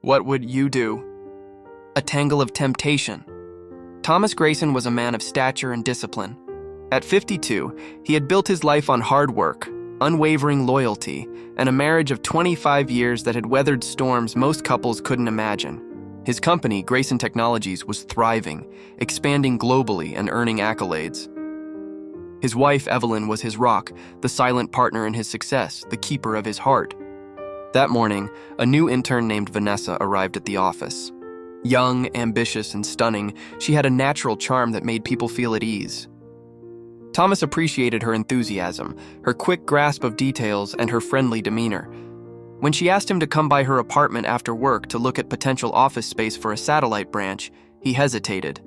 What would you do? A Tangle of Temptation. Thomas Grayson was a man of stature and discipline. At 52, he had built his life on hard work, unwavering loyalty, and a marriage of 25 years that had weathered storms most couples couldn't imagine. His company, Grayson Technologies, was thriving, expanding globally and earning accolades. His wife, Evelyn, was his rock, the silent partner in his success, the keeper of his heart. That morning, a new intern named Vanessa arrived at the office. Young, ambitious, and stunning, she had a natural charm that made people feel at ease. Thomas appreciated her enthusiasm, her quick grasp of details, and her friendly demeanor. When she asked him to come by her apartment after work to look at potential office space for a satellite branch, he hesitated.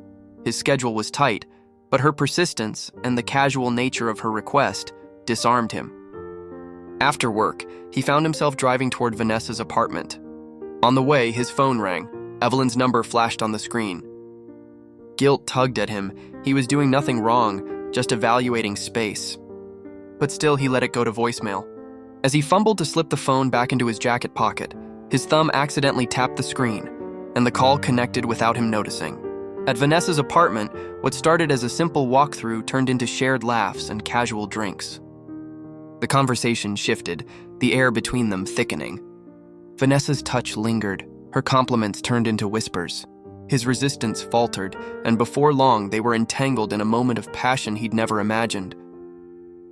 His schedule was tight, but her persistence and the casual nature of her request disarmed him. After work, he found himself driving toward Vanessa's apartment. On the way, his phone rang. Evelyn's number flashed on the screen. Guilt tugged at him. He was doing nothing wrong, just evaluating space. But still, he let it go to voicemail. As he fumbled to slip the phone back into his jacket pocket, his thumb accidentally tapped the screen, and the call connected without him noticing. At Vanessa's apartment, what started as a simple walkthrough turned into shared laughs and casual drinks. The conversation shifted, the air between them thickening. Vanessa's touch lingered, her compliments turned into whispers. His resistance faltered, and before long they were entangled in a moment of passion he'd never imagined.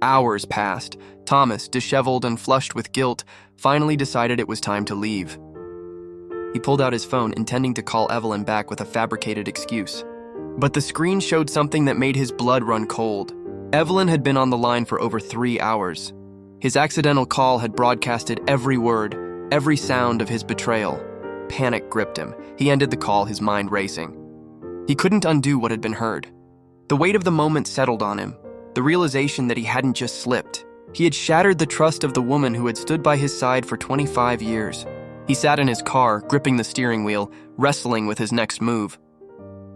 Hours passed. Thomas, disheveled and flushed with guilt, finally decided it was time to leave. He pulled out his phone, intending to call Evelyn back with a fabricated excuse. But the screen showed something that made his blood run cold. Evelyn had been on the line for over 3 hours. His accidental call had broadcasted every word, every sound of his betrayal. Panic gripped him. He ended the call, his mind racing. He couldn't undo what had been heard. The weight of the moment settled on him, the realization that he hadn't just slipped. He had shattered the trust of the woman who had stood by his side for 25 years. He sat in his car, gripping the steering wheel, wrestling with his next move.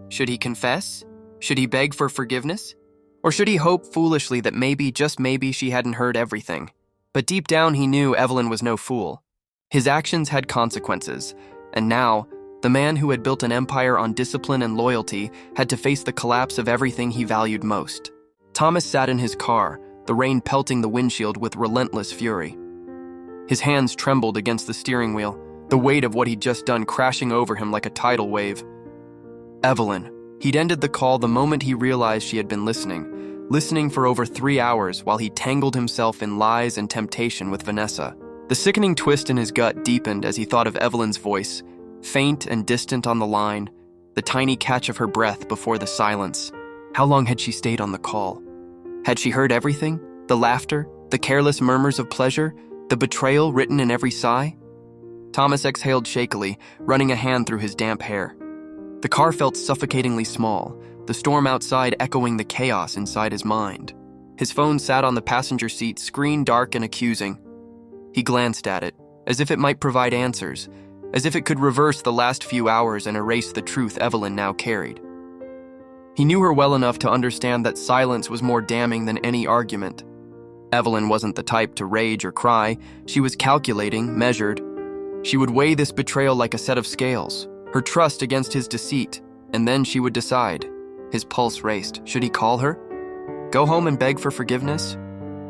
Should he confess? Should he beg for forgiveness? Or should he hope foolishly that maybe, just maybe, she hadn't heard everything? But deep down he knew Evelyn was no fool. His actions had consequences, and now, the man who had built an empire on discipline and loyalty had to face the collapse of everything he valued most. Thomas sat in his car, the rain pelting the windshield with relentless fury. His hands trembled against the steering wheel, the weight of what he'd just done crashing over him like a tidal wave. Evelyn. He'd ended the call the moment he realized she had been listening for over 3 hours while he tangled himself in lies and temptation with Vanessa. The sickening twist in his gut deepened as he thought of Evelyn's voice, faint and distant on the line, the tiny catch of her breath before the silence. How long had she stayed on the call? Had she heard everything? The laughter, the careless murmurs of pleasure, the betrayal written in every sigh? Thomas exhaled shakily, running a hand through his damp hair. The car felt suffocatingly small, the storm outside echoing the chaos inside his mind. His phone sat on the passenger seat, screen dark and accusing. He glanced at it, as if it might provide answers, as if it could reverse the last few hours and erase the truth Evelyn now carried. He knew her well enough to understand that silence was more damning than any argument. Evelyn wasn't the type to rage or cry. She was calculating, measured. She would weigh this betrayal like a set of scales, her trust against his deceit, and then she would decide. His pulse raced. Should he call her? Go home and beg for forgiveness?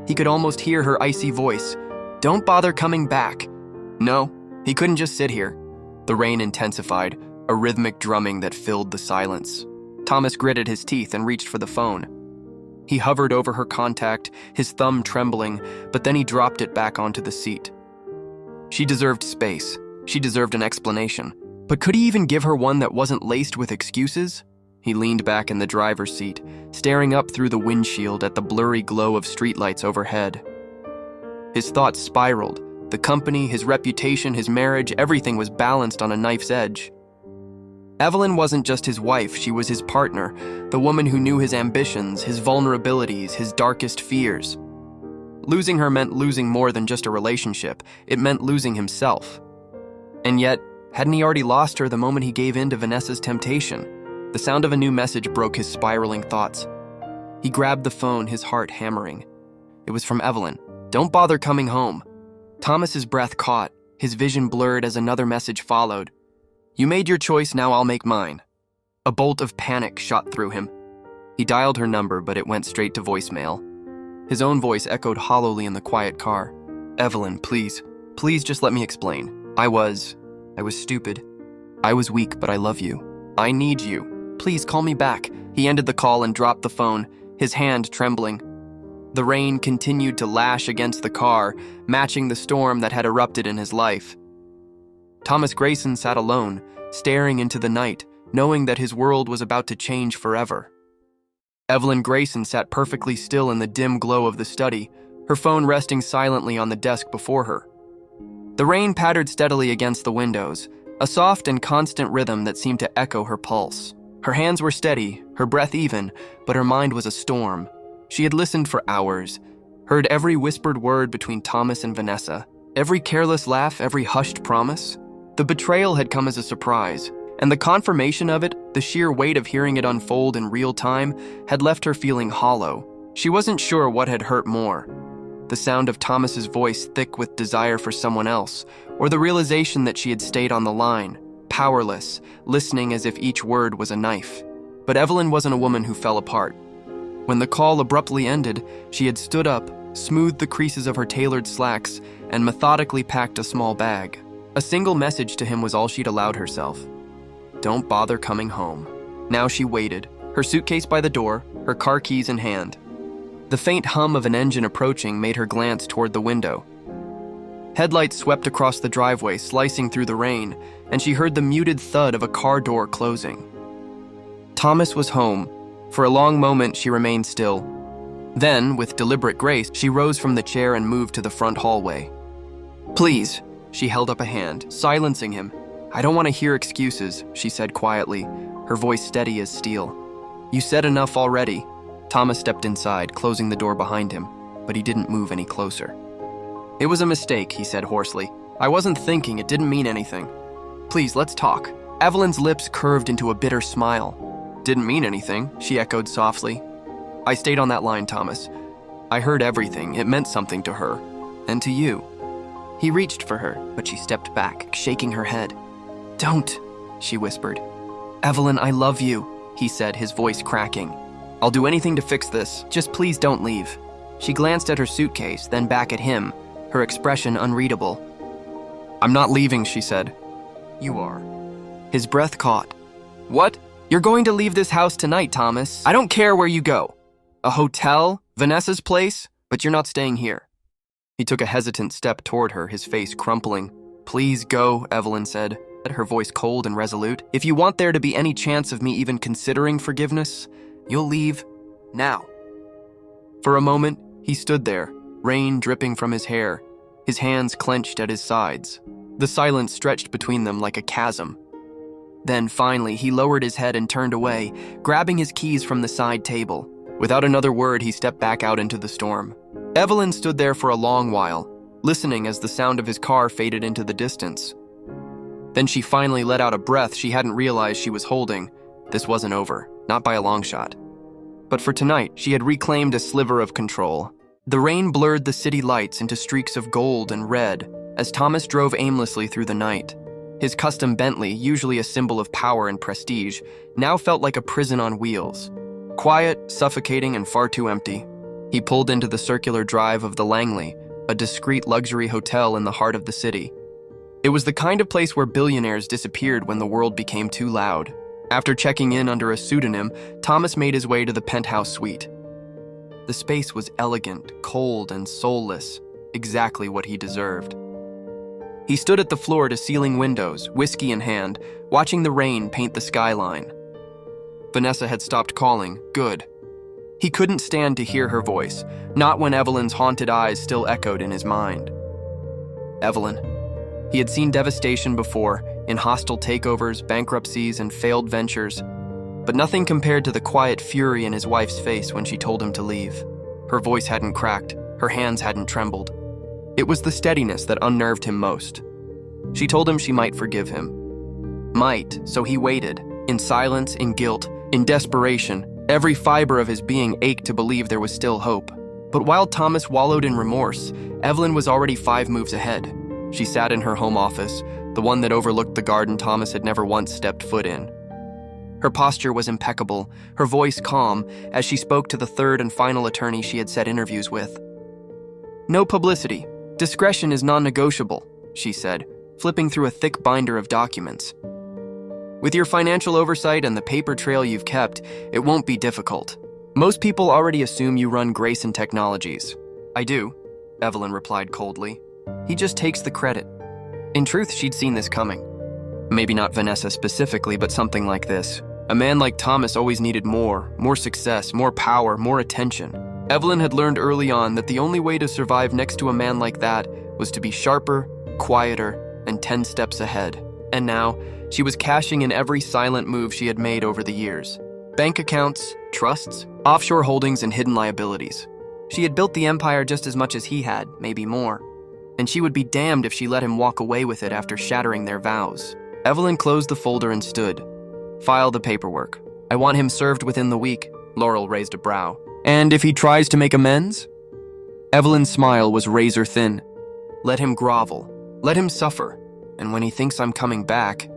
He could almost hear her icy voice. Don't bother coming back. No, he couldn't just sit here. The rain intensified, a rhythmic drumming that filled the silence. Thomas gritted his teeth and reached for the phone. He hovered over her contact, his thumb trembling, but then he dropped it back onto the seat. She deserved space. She deserved an explanation. But could he even give her one that wasn't laced with excuses? He leaned back in the driver's seat, staring up through the windshield at the blurry glow of streetlights overhead. His thoughts spiraled. The company, his reputation, his marriage, everything was balanced on a knife's edge. Evelyn wasn't just his wife, she was his partner, the woman who knew his ambitions, his vulnerabilities, his darkest fears. Losing her meant losing more than just a relationship. It meant losing himself. And yet, hadn't he already lost her the moment he gave in to Vanessa's temptation? The sound of a new message broke his spiraling thoughts. He grabbed the phone, his heart hammering. It was from Evelyn. Don't bother coming home. Thomas's breath caught, his vision blurred as another message followed. You made your choice, now I'll make mine. A bolt of panic shot through him. He dialed her number, but it went straight to voicemail. His own voice echoed hollowly in the quiet car. Evelyn, please just let me explain. I was stupid. I was weak, but I love you. I need you. Please call me back. He ended the call and dropped the phone, his hand trembling. The rain continued to lash against the car, matching the storm that had erupted in his life. Thomas Grayson sat alone, staring into the night, knowing that his world was about to change forever. Evelyn Grayson sat perfectly still in the dim glow of the study, her phone resting silently on the desk before her. The rain pattered steadily against the windows, a soft and constant rhythm that seemed to echo her pulse. Her hands were steady, her breath even, but her mind was a storm. She had listened for hours, heard every whispered word between Thomas and Vanessa, every careless laugh, every hushed promise. The betrayal had come as a surprise, and the confirmation of it, the sheer weight of hearing it unfold in real time, had left her feeling hollow. She wasn't sure what had hurt more: the sound of Thomas's voice thick with desire for someone else, or the realization that she had stayed on the line, powerless, listening as if each word was a knife. But Evelyn wasn't a woman who fell apart. When the call abruptly ended, she had stood up, smoothed the creases of her tailored slacks, and methodically packed a small bag. A single message to him was all she'd allowed herself. Don't bother coming home. Now she waited, her suitcase by the door, her car keys in hand. The faint hum of an engine approaching made her glance toward the window. Headlights swept across the driveway, slicing through the rain, and she heard the muted thud of a car door closing. Thomas was home. For a long moment, she remained still. Then, with deliberate grace, she rose from the chair and moved to the front hallway. Please, she held up a hand, silencing him. I don't want to hear excuses, she said quietly, her voice steady as steel. You said enough already. Thomas stepped inside, closing the door behind him, but he didn't move any closer. It was a mistake, he said hoarsely. I wasn't thinking, it didn't mean anything. Please, let's talk. Evelyn's lips curved into a bitter smile. Didn't mean anything, she echoed softly. I stayed on that line, Thomas. I heard everything. It meant something to her. And to you. He reached for her, but she stepped back, shaking her head. Don't, she whispered. Evelyn, I love you, he said, his voice cracking. I'll do anything to fix this. Just please don't leave. She glanced at her suitcase, then back at him, her expression unreadable. I'm not leaving, she said. You are. His breath caught. What? You're going to leave this house tonight, Thomas. I don't care where you go. A hotel? Vanessa's place? But you're not staying here. He took a hesitant step toward her, his face crumpling. Please go, Evelyn said, her voice cold and resolute. If you want there to be any chance of me even considering forgiveness, you'll leave now. For a moment, he stood there, rain dripping from his hair, his hands clenched at his sides. The silence stretched between them like a chasm. Then, finally, he lowered his head and turned away, grabbing his keys from the side table. Without another word, he stepped back out into the storm. Evelyn stood there for a long while, listening as the sound of his car faded into the distance. Then she finally let out a breath she hadn't realized she was holding. This wasn't over, not by a long shot. But for tonight, she had reclaimed a sliver of control. The rain blurred the city lights into streaks of gold and red as Thomas drove aimlessly through the night. His custom Bentley, usually a symbol of power and prestige, now felt like a prison on wheels. Quiet, suffocating, and far too empty. He pulled into the circular drive of the Langley, a discreet luxury hotel in the heart of the city. It was the kind of place where billionaires disappeared when the world became too loud. After checking in under a pseudonym, Thomas made his way to the penthouse suite. The space was elegant, cold, and soulless, exactly what he deserved. He stood at the floor-to-ceiling windows, whiskey in hand, watching the rain paint the skyline. Vanessa had stopped calling. Good. He couldn't stand to hear her voice, not when Evelyn's haunted eyes still echoed in his mind. Evelyn. He had seen devastation before, in hostile takeovers, bankruptcies, and failed ventures, but nothing compared to the quiet fury in his wife's face when she told him to leave. Her voice hadn't cracked, her hands hadn't trembled. It was the steadiness that unnerved him most. She told him she might forgive him. Might, so he waited, in silence, in guilt, in desperation. Every fiber of his being ached to believe there was still hope. But while Thomas wallowed in remorse, Evelyn was already 5 moves ahead. She sat in her home office, the one that overlooked the garden Thomas had never once stepped foot in. Her posture was impeccable, her voice calm, as she spoke to the third and final attorney she had set interviews with. "No publicity. Discretion is non-negotiable," she said, flipping through a thick binder of documents. "With your financial oversight and the paper trail you've kept, it won't be difficult. Most people already assume you run Grayson Technologies." "I do," Evelyn replied coldly. "He just takes the credit." In truth, she'd seen this coming. Maybe not Vanessa specifically, but something like this. A man like Thomas always needed more success, more power, more attention. Evelyn had learned early on that the only way to survive next to a man like that was to be sharper, quieter, and 10 steps ahead. And now, she was cashing in every silent move she had made over the years. Bank accounts, trusts, offshore holdings, and hidden liabilities. She had built the empire just as much as he had, maybe more. And she would be damned if she let him walk away with it after shattering their vows. Evelyn closed the folder and stood. "File the paperwork. I want him served within the week." Laurel raised a brow. "And if he tries to make amends?" Evelyn's smile was razor thin. "Let him grovel. Let him suffer. And when he thinks I'm coming back,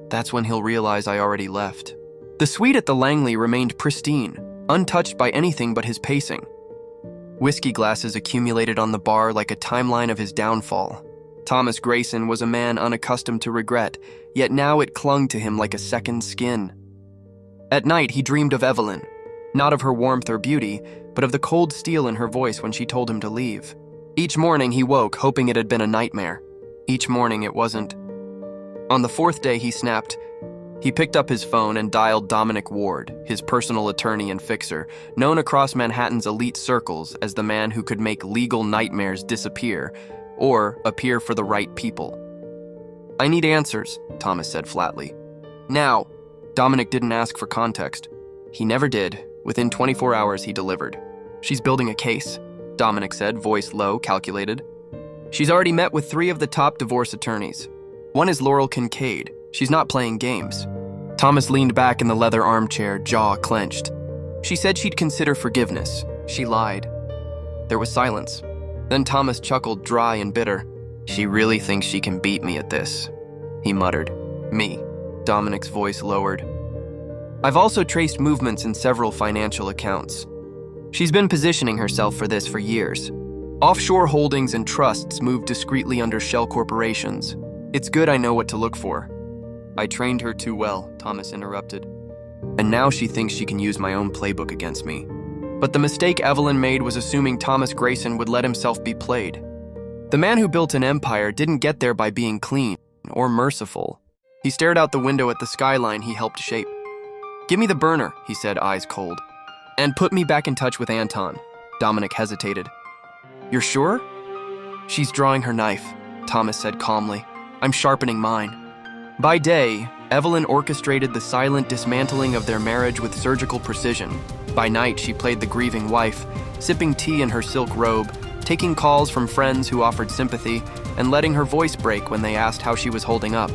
that's when he'll realize I already left." The suite at the Langley remained pristine, untouched by anything but his pacing. Whiskey glasses accumulated on the bar like a timeline of his downfall. Thomas Grayson was a man unaccustomed to regret, yet now it clung to him like a second skin. At night, he dreamed of Evelyn, not of her warmth or beauty, but of the cold steel in her voice when she told him to leave. Each morning, he woke, hoping it had been a nightmare. Each morning, it wasn't. On the fourth day, he snapped. He picked up his phone and dialed Dominic Ward, his personal attorney and fixer, known across Manhattan's elite circles as the man who could make legal nightmares disappear, or appear for the right people. "I need answers," Thomas said flatly. "Now." Dominic didn't ask for context. He never did. Within 24 hours, he delivered. "She's building a case," Dominic said, voice low, calculated. "She's already met with 3 of the top divorce attorneys. One is Laurel Kincaid. She's not playing games." Thomas leaned back in the leather armchair, jaw clenched. "She said she'd consider forgiveness. She lied." There was silence. Then Thomas chuckled, dry and bitter. "She really thinks she can beat me at this," he muttered. "Me." Dominic's voice lowered. "I've also traced movements in several financial accounts. She's been positioning herself for this for years. Offshore holdings and trusts move discreetly under shell corporations. It's good I know what to look for." "I trained her too well," Thomas interrupted. "And now she thinks she can use my own playbook against me." But the mistake Evelyn made was assuming Thomas Grayson would let himself be played. The man who built an empire didn't get there by being clean or merciful. He stared out the window at the skyline he helped shape. "Give me the burner," he said, eyes cold. "And put me back in touch with Anton." Dominic hesitated. "You're sure?" "She's drawing her knife," Thomas said calmly. "I'm sharpening mine." By day, Evelyn orchestrated the silent dismantling of their marriage with surgical precision. By night, she played the grieving wife, sipping tea in her silk robe, taking calls from friends who offered sympathy, and letting her voice break when they asked how she was holding up.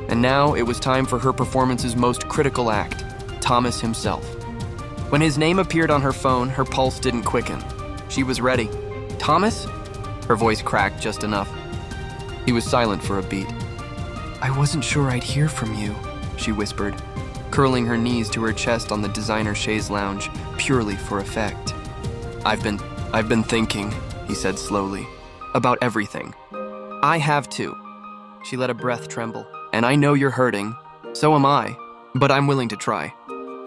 And now it was time for her performance's most critical act, Thomas himself. When his name appeared on her phone, her pulse didn't quicken. She was ready. "Thomas?" Her voice cracked just enough. He was silent for a beat. "I wasn't sure I'd hear from you," she whispered, curling her knees to her chest on the designer chaise lounge, purely for effect. I've been thinking," he said slowly, "about everything. I have too." She let a breath tremble. "And I know you're hurting. So am I. But I'm willing to try.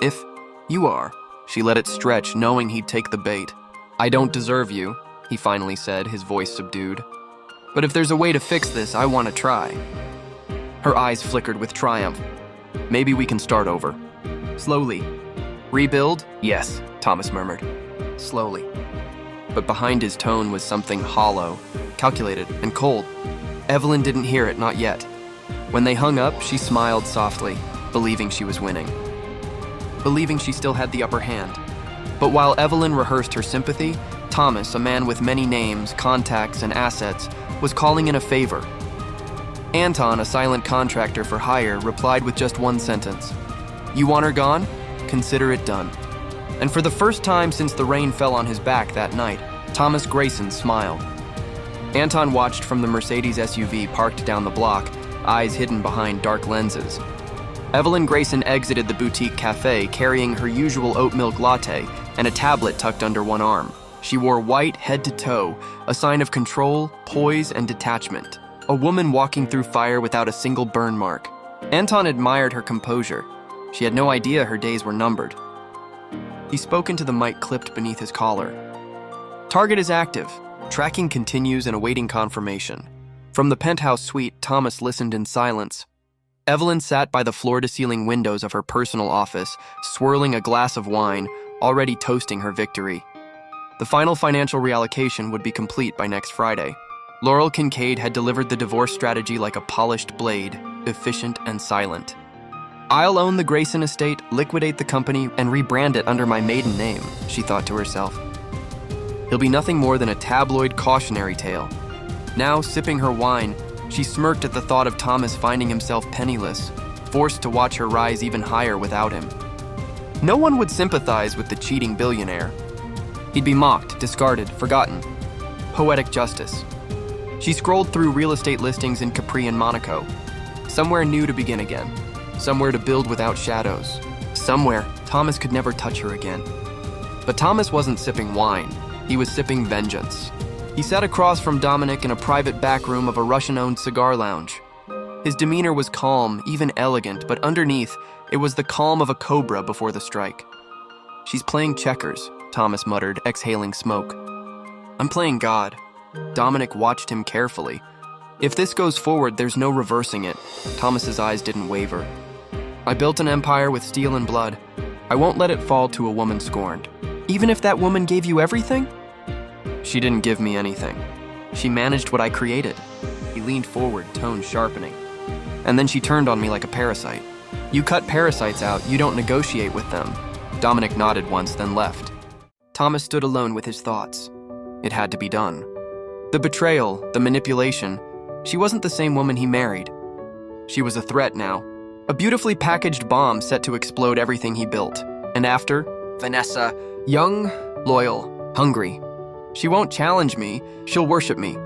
If you are." She let it stretch, knowing he'd take the bait. "I don't deserve you," he finally said, his voice subdued. "But if there's a way to fix this, I want to try." Her eyes flickered with triumph. "Maybe we can start over. Slowly." "Rebuild?" "Yes," Thomas murmured. "Slowly." But behind his tone was something hollow, calculated, and cold. Evelyn didn't hear it, not yet. When they hung up, she smiled softly, believing she was winning. Believing she still had the upper hand. But while Evelyn rehearsed her sympathy, Thomas, a man with many names, contacts, and assets, was calling in a favor. Anton, a silent contractor for hire, replied with just one sentence. "You want her gone? Consider it done." And for the first time since the rain fell on his back that night, Thomas Grayson smiled. Anton watched from the Mercedes SUV parked down the block, eyes hidden behind dark lenses. Evelyn Grayson exited the boutique cafe carrying her usual oat milk latte and a tablet tucked under one arm. She wore white head to toe, a sign of control, poise, and detachment. A woman walking through fire without a single burn mark. Anton admired her composure. She had no idea her days were numbered. He spoke into the mic clipped beneath his collar. Target is active. Tracking continues and awaiting confirmation. From the penthouse suite, Thomas listened in silence. Evelyn sat by the floor-to-ceiling windows of her personal office, swirling a glass of wine, already toasting her victory. The final financial reallocation would be complete by next Friday. Laurel Kincaid had delivered the divorce strategy like a polished blade, efficient and silent. "I'll own the Grayson estate, liquidate the company, and rebrand it under my maiden name," she thought to herself. "He'll be nothing more than a tabloid cautionary tale." Now, sipping her wine, she smirked at the thought of Thomas finding himself penniless, forced to watch her rise even higher without him. No one would sympathize with the cheating billionaire. He'd be mocked, discarded, forgotten. Poetic justice. She scrolled through real estate listings in Capri and Monaco. Somewhere new to begin again. Somewhere to build without shadows. Somewhere Thomas could never touch her again. But Thomas wasn't sipping wine. He was sipping vengeance. He sat across from Dominic in a private back room of a Russian-owned cigar lounge. His demeanor was calm, even elegant, but underneath, it was the calm of a cobra before the strike. "She's playing checkers," Thomas muttered, exhaling smoke. "I'm playing God." Dominic watched him carefully. If this goes forward, there's no reversing it. Thomas's eyes didn't waver. "I built an empire with steel and blood. I won't let it fall to a woman scorned." "Even if that woman gave you everything?" "She didn't give me anything. She managed what I created." He leaned forward, tone sharpening. "And then she turned on me like a parasite." "You cut parasites out, you don't negotiate with them." Dominic nodded once, then left. Thomas stood alone with his thoughts. It had to be done. The betrayal, the manipulation, she wasn't the same woman he married. She was a threat now. A beautifully packaged bomb set to explode everything he built. And after, Vanessa, young, loyal, hungry. She won't challenge me, she'll worship me.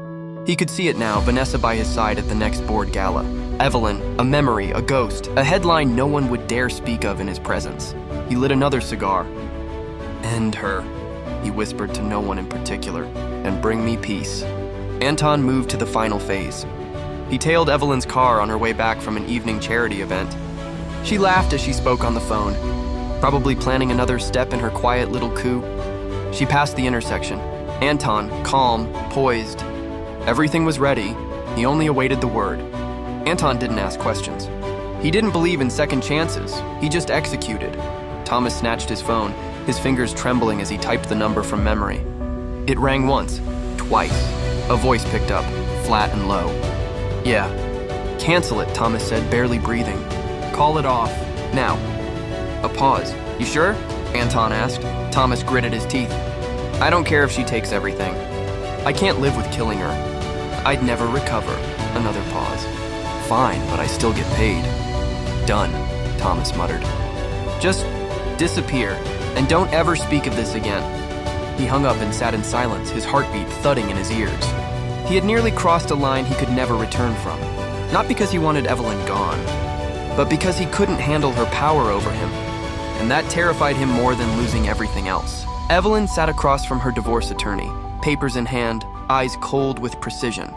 He could see it now, Vanessa by his side at the next board gala. Evelyn, a memory, a ghost, a headline no one would dare speak of in his presence. He lit another cigar. "End her," he whispered to no one in particular, "and bring me peace." Anton moved to the final phase. He tailed Evelyn's car on her way back from an evening charity event. She laughed as she spoke on the phone, probably planning another step in her quiet little coup. She passed the intersection. Anton, calm, poised. Everything was ready. He only awaited the word. Anton didn't ask questions. He didn't believe in second chances. He just executed. Thomas snatched his phone, his fingers trembling as he typed the number from memory. It rang once, twice. A voice picked up, flat and low. "Yeah." "Cancel it," Thomas said, barely breathing. "Call it off. Now." A pause. "You sure?" Anton asked. Thomas gritted his teeth. "I don't care if she takes everything. I can't live with killing her. I'd never recover." Another pause. "Fine, but I still get paid." "Done," Thomas muttered. "Just disappear, and don't ever speak of this again." He hung up and sat in silence, his heartbeat thudding in his ears. He had nearly crossed a line he could never return from. Not because he wanted Evelyn gone, but because he couldn't handle her power over him. And that terrified him more than losing everything else. Evelyn sat across from her divorce attorney, papers in hand, eyes cold with precision.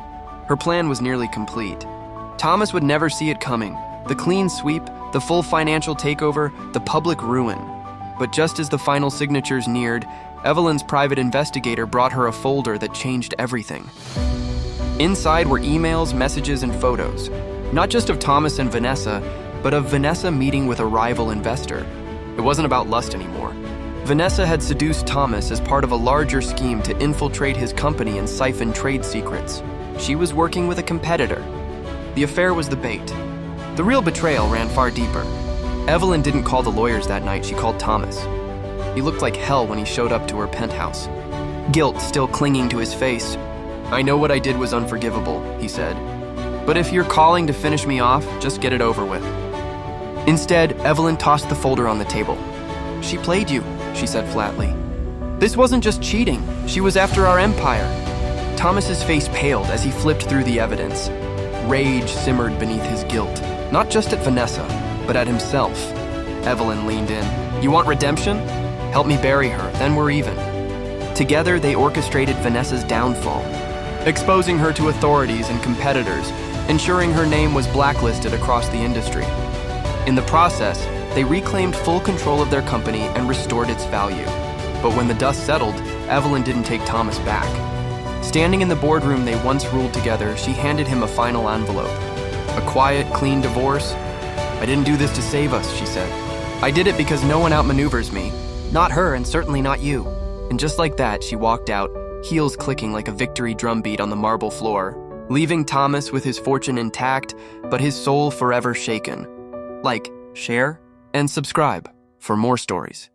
Her plan was nearly complete. Thomas would never see it coming. The clean sweep, the full financial takeover, the public ruin. But just as the final signatures neared, Evelyn's private investigator brought her a folder that changed everything. Inside were emails, messages, and photos. Not just of Thomas and Vanessa, but of Vanessa meeting with a rival investor. It wasn't about lust anymore. Vanessa had seduced Thomas as part of a larger scheme to infiltrate his company and siphon trade secrets. She was working with a competitor. The affair was the bait. The real betrayal ran far deeper. Evelyn didn't call the lawyers that night, she called Thomas. He looked like hell when he showed up to her penthouse. Guilt still clinging to his face. "I know what I did was unforgivable," he said. "But if you're calling to finish me off, just get it over with." Instead, Evelyn tossed the folder on the table. "She played you," she said flatly. "This wasn't just cheating, she was after our empire." Thomas's face paled as he flipped through the evidence. Rage simmered beneath his guilt, not just at Vanessa, but at himself. Evelyn leaned in. You want redemption? Help me bury her, then we're even. Together, they orchestrated Vanessa's downfall, exposing her to authorities and competitors, ensuring her name was blacklisted across the industry. In the process, they reclaimed full control of their company and restored its value. But when the dust settled, Evelyn didn't take Thomas back. Standing in the boardroom they once ruled together, she handed him a final envelope. A quiet, clean divorce. I didn't do this to save us, she said. I did it because no one outmaneuvers me. Not her, and certainly not you. And just like that, she walked out, heels clicking like a victory drumbeat on the marble floor, leaving Thomas with his fortune intact, but his soul forever shaken. Like, share, and subscribe for more stories.